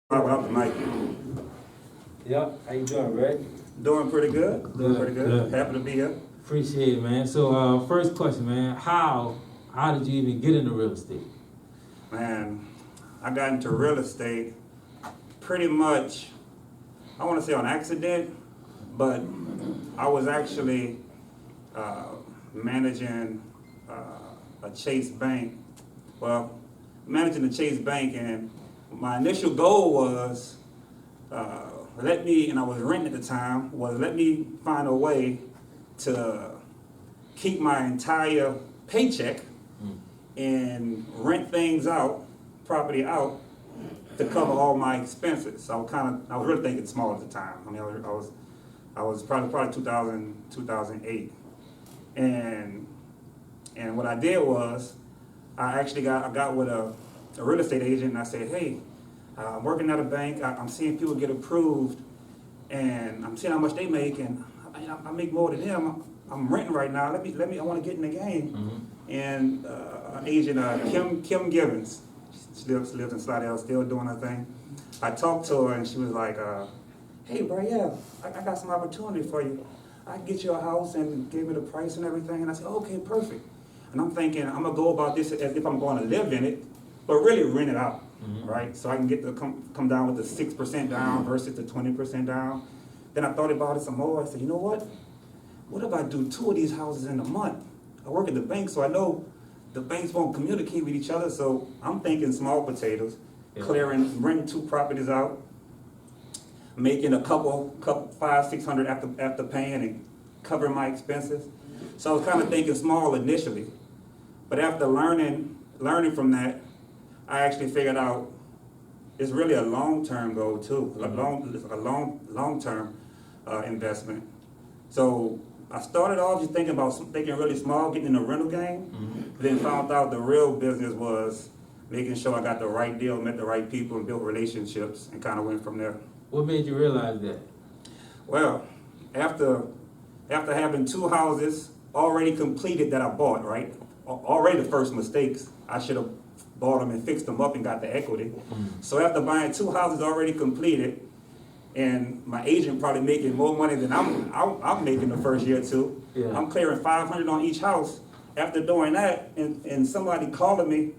Up the mic. Yep. How you doing, Red? Doing pretty good. Good. Happy to be here. Appreciate it, man. So, first question, man. How did you even get into real estate? Man, I got into real estate pretty much, I want to say on accident, but I was actually managing a Chase Bank. Well, managing the Chase Bank, and my initial goal was and I was renting at the time, was let me find a way to keep my entire paycheck and rent things out, property out, to cover all my expenses. I was really thinking small at the time. I mean, I was probably 2008. And what I did was, I got with a real estate agent, and I said, hey, I'm working at a bank, I'm seeing people get approved, and I'm seeing how much they make, and I make more than them. I'm renting right now, I want to get in the game. Mm-hmm. And an agent, Kim Givens, she lives in Slidell, still doing her thing. I talked to her, and she was like, hey, bro, yeah, I got some opportunity for you. I can get you a house, and gave me the price and everything, and I said, okay, perfect. And I'm thinking, I'm going to go about this as if I'm going to live in it, but really rent it out, mm-hmm. right? So I can get to come down with the 6% down versus the 20% down. Then I thought about it some more. I said, you know what? What if I do 2 of these houses in a month? I work at the bank, so I know the banks won't communicate with each other, so I'm thinking small potatoes, renting 2 properties out, making a couple $500-600 after paying and covering my expenses. So I was kind of thinking small initially, but after learning from that, I actually figured out it's really a long-term goal too, mm-hmm. a long-term investment. So I started off just thinking really small, getting in the rental game, mm-hmm. then found out the real business was making sure I got the right deal, met the right people, and built relationships, and kind of went from there. What made you realize that? Well, after having 2 houses already completed that I bought, right? Already the first mistakes, I should have bought them and fixed them up and got the equity. Mm-hmm. So after buying 2 houses already completed, and my agent probably making more money than I'm making the first year or 2, yeah. I'm clearing $500 on each house. After doing that, and somebody calling me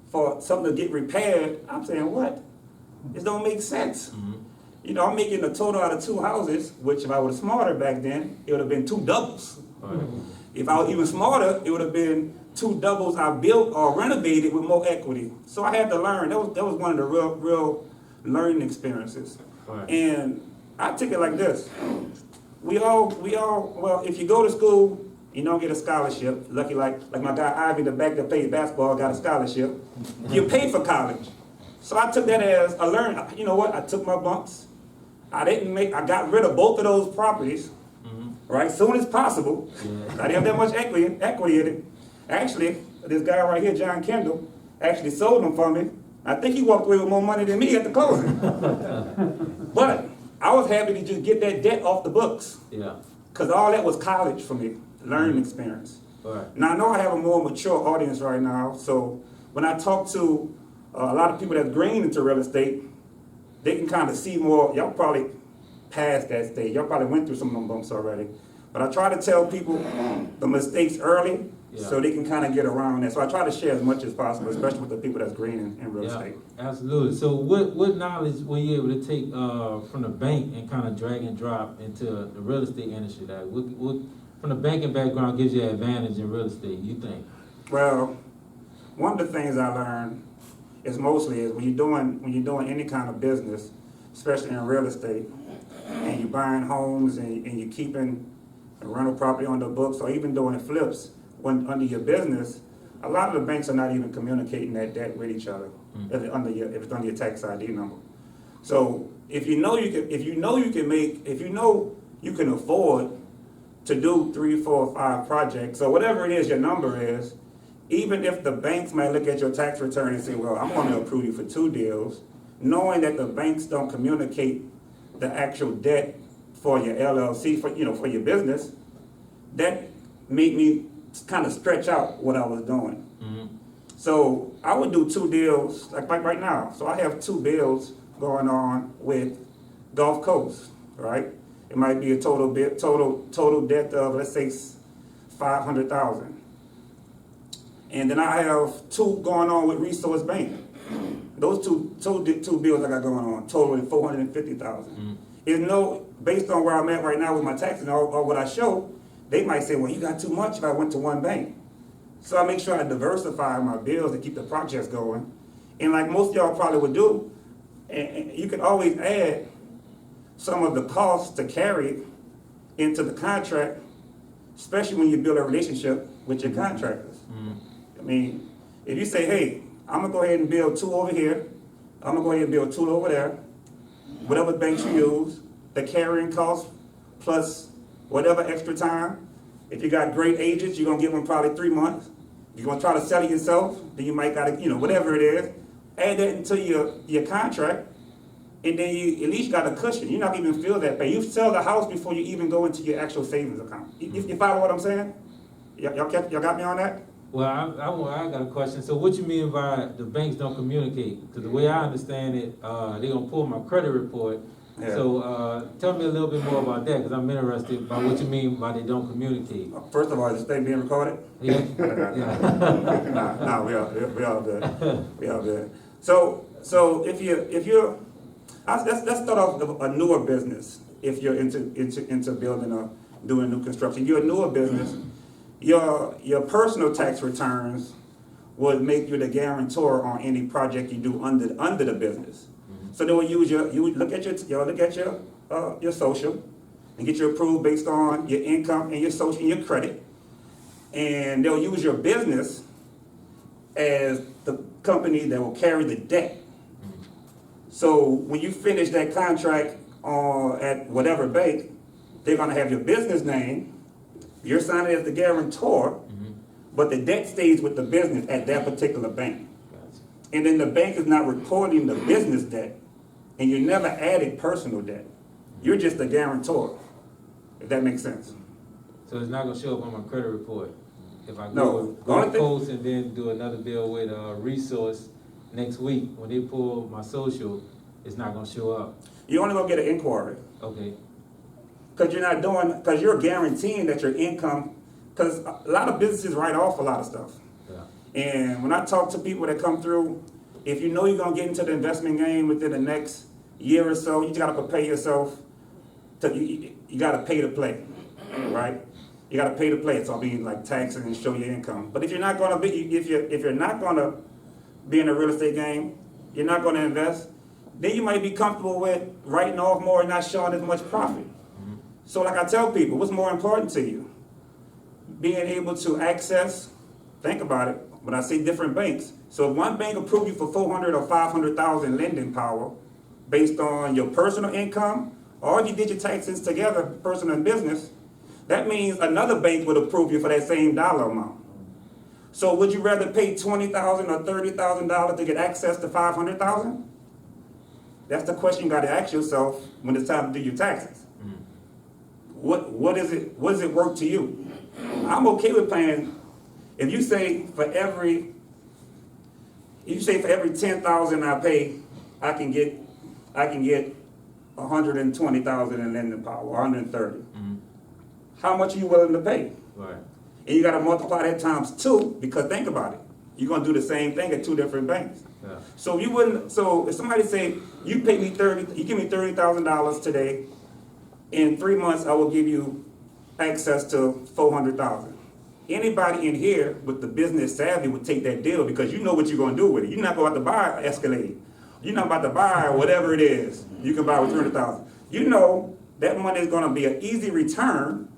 for something to get repaired, I'm saying, what? This don't make sense. Mm-hmm. You know, I'm making a total out of 2 houses, which if I was smarter back then, it would have been 2 doubles. Right. If I was even smarter, it would have been 2 doubles I built or renovated with more equity. So I had to learn. That was one of the real learning experiences. Right. And I took it like this. Well, if you go to school, you don't get a scholarship. Lucky like my guy Ivy, the back that played basketball, got a scholarship. You pay for college. So I took that as a learn. You know what? I took my bumps. I got rid of both of those properties, mm-hmm. right? Soon as possible. Yeah. I didn't have that much equity in it. Actually, this guy right here, John Kendall, actually sold them for me. I think he walked away with more money than me at the closing. But I was happy to just get that debt off the books. Yeah. Because all that was college for me, learning mm-hmm. experience. Right. Now I know I have a more mature audience right now, so when I talk to a lot of people that's green into real estate, they can kind of see more. Y'all probably passed that stage. Y'all probably went through some of them bumps already. But I try to tell people the mistakes early, yeah. so they can kind of get around that. So I try to share as much as possible, especially with the people that's green in real estate. Absolutely. So what knowledge were you able to take from the bank and kind of drag and drop into the real estate industry? Like what from the banking background gives you an advantage in real estate, you think? Well, one of the things I learned is when you're doing any kind of business, especially in real estate, and you're buying homes and you're keeping a rental property on the books, or even doing flips under your business, a lot of the banks are not even communicating that debt with each other if it's under your tax ID number. So if you know you can afford to do 3, 4, 5 projects, so whatever it is your number is, even if the banks might look at your tax return and say, well, I'm going to approve you for 2 deals, knowing that the banks don't communicate the actual debt for your LLC, for your business, that made me kind of stretch out what I was doing. Mm-hmm. So I would do 2 deals, like right now. So I have 2 bills going on with Gulf Coast, right? It might be a total debt of, let's say, 500,000. And then I have 2 going on with Resource Bank. Those two bills I got going on, totaling 450,000. Is no, based on where I'm at right now with my taxes or what I show, they might say, well, you got too much if I went to one bank. So I make sure I diversify my bills to keep the projects going. And like most of y'all probably would do, and you can always add some of the costs to carry into the contract, especially when you build a relationship with your contractors. I mean, if you say, hey, I'm gonna go ahead and build 2 over here, I'm gonna go ahead and build 2 over there, whatever banks you use, the carrying cost plus whatever extra time. If you got great agents, you're gonna give them probably 3 months. You're gonna try to sell it yourself, then you might gotta, whatever it is, add that into your contract, and then you at least got a cushion. You're not even feel that pain. You sell the house before you even go into your actual savings account. You follow what I'm saying? Y'all got me on that? Well, I got a question. So what you mean by the banks don't communicate? Because the way I understand it, they're going to pull my credit report. Yeah. So tell me a little bit more about that, because I'm interested by what you mean by they don't communicate. First of all, is this thing being recorded? Yeah. No, we all good. We all good. So if you're let's start off with a newer business. If you're into building or doing new construction, you're a newer business. Your personal tax returns would make you the guarantor on any project you do under the business. So they will use you would look at your social and get you approved based on your income and your social and your credit, and they'll use your business as the company that will carry the debt. So when you finish that contract at whatever bank, they're gonna have your business name. You're signing as the guarantor, but the debt stays with the business at that particular bank. Gotcha. And then the bank is not reporting the business debt, and you never added personal debt. You're just a guarantor, if that makes sense. So it's not going to show up on my credit report if I No. go to Coast and then do another bill with Resource next week. When they pull my social, it's not going to show up. You're only going to get an inquiry. Okay. Because you're guaranteeing that your income, because a lot of businesses write off a lot of stuff. Yeah. And when I talk to people that come through, if you know you're going to get into the investment game within the next year or so, you just got to prepare yourself. You got to pay to play, right? You got to pay to play. It's all being like taxes and show your income. But if you're not going to be, if you're not going to be in a real estate game, you're not going to invest, then you might be comfortable with writing off more and not showing as much profit. So like I tell people, what's more important to you? Being able to access, think about it, when I say different banks. So if one bank approved you for 400 or 500,000 lending power based on your personal income, or if you did your taxes together, personal and business, that means another bank would approve you for that same dollar amount. So would you rather pay $20,000 or $30,000 to get access to 500,000? That's the question you got to ask yourself when it's time to do your taxes. What is it worth to you? I'm okay with paying. If you say for every 10,000 I pay, I can get 120,000 in lending power, 130. How much are you willing to pay? Right. And you got to multiply that times 2, because think about it. You're gonna do the same thing at 2 different banks. Yeah. So if somebody say you give me $30,000 today. In 3 months, I will give you access to 400,000. Anybody in here with the business savvy would take that deal, because you know what you're going to do with it. You're not going to buy an Escalade. You're not about to buy whatever it is you can buy with 300,000. You know that money is going to be an easy return,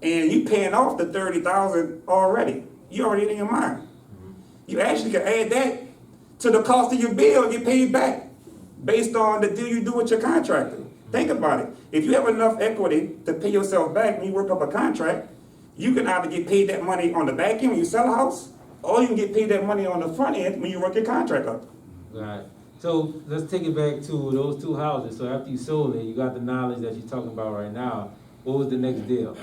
and you paying off the 30,000 already. You already in your mind. You actually can add that to the cost of your bill and get paid back based on the deal you do with your contractor. Think about it. If you have enough equity to pay yourself back when you work up a contract, you can either get paid that money on the back end when you sell a house, or you can get paid that money on the front end when you work your contract up. Right. So let's take it back to those 2 houses. So after you sold it, you got the knowledge that you're talking about right now. What was the next deal?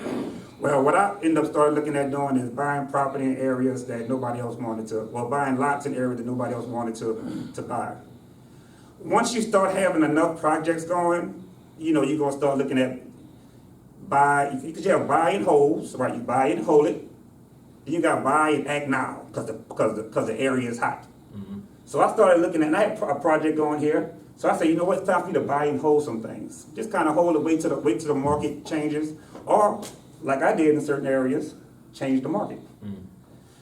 Well, what I ended up started looking at doing is buying property in areas that nobody else wanted to, buying lots in areas that nobody else wanted to buy. once you start having enough projects going, you know, you're gonna start looking at because you have buy and hold, so, right? You buy and hold it. Then you got buy and act now, because the area is hot. Mm-hmm. So I started looking at, and I had a project going here. So I said, you know what, it's time for you to buy and hold some things. Just kind of hold it, wait till the market changes, or like I did in certain areas, change the market. Mm-hmm.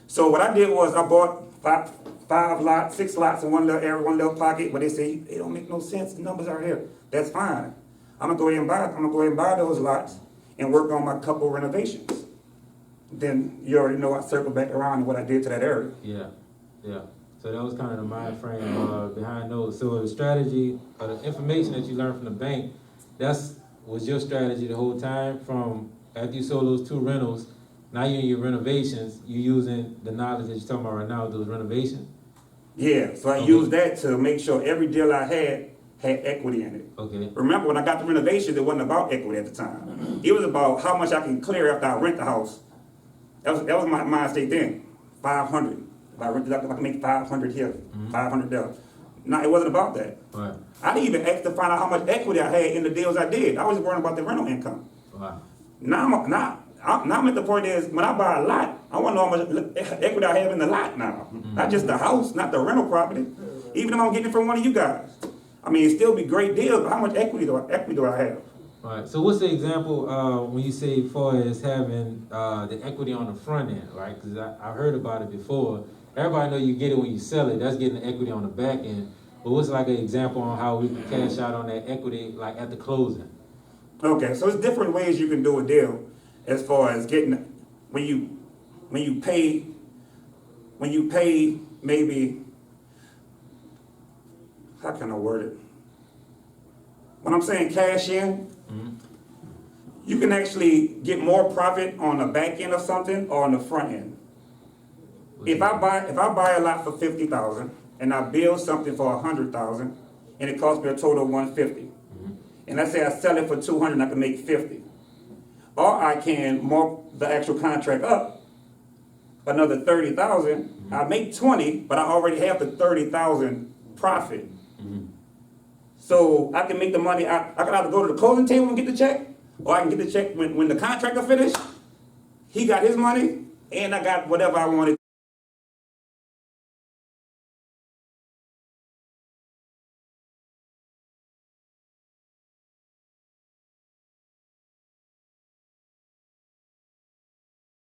So what I did was I bought six lots in one little area, one little pocket. But they say it don't make no sense. The numbers are here. That's fine. I'm gonna go ahead and buy those lots and work on my couple renovations. Then you already know I circle back around and what I did to that area. Yeah, yeah. So that was kind of the mind frame behind those. So the strategy, or the information that you learned from the bank, was your strategy the whole time from after you sold those 2 rentals. Now you're in your renovations, you using the knowledge that you're talking about right now, those renovations? Yeah, so I used that to make sure every deal I had equity in it. Okay. Remember, when I got the renovations, it wasn't about equity at the time. It was about how much I can clear after I rent the house. That was my mind state then. 500. If I rented up, I can make 500 here, 500 there. No, it wasn't about that. Right. I didn't even ask to find out how much equity I had in the deals I did. I was worrying about the rental income. Wow. Now I'm at the point is when I buy a lot, I want to know how much equity I have in the lot now. Not just the house, not the rental property. Even if I'm getting it from one of you guys. I mean, it still be great deals, but how much equity do I have? All right. So what's the example when you say far as having the equity on the front end, right? Because I heard about it before. Everybody know you get it when you sell it. That's getting the equity on the back end. But what's like an example on how we can cash out on that equity, like at the closing? Okay, so it's different ways you can do a deal as far as getting when you pay maybe, how can I word it? When I'm saying cash in, you can actually get more profit on the back end of something or on the front end. If I buy a lot for $50,000 and I build something for $100,000 and it costs me a total of $150, and let's say I sell it for $200 and I can make $50, or I can mark the actual contract up another $30,000. I make $20, but I already have the $30,000 profit. So I can make the money. I can either go to the closing table and get the check, or I can get the check when the contractor finished. He got his money, and I got whatever I wanted.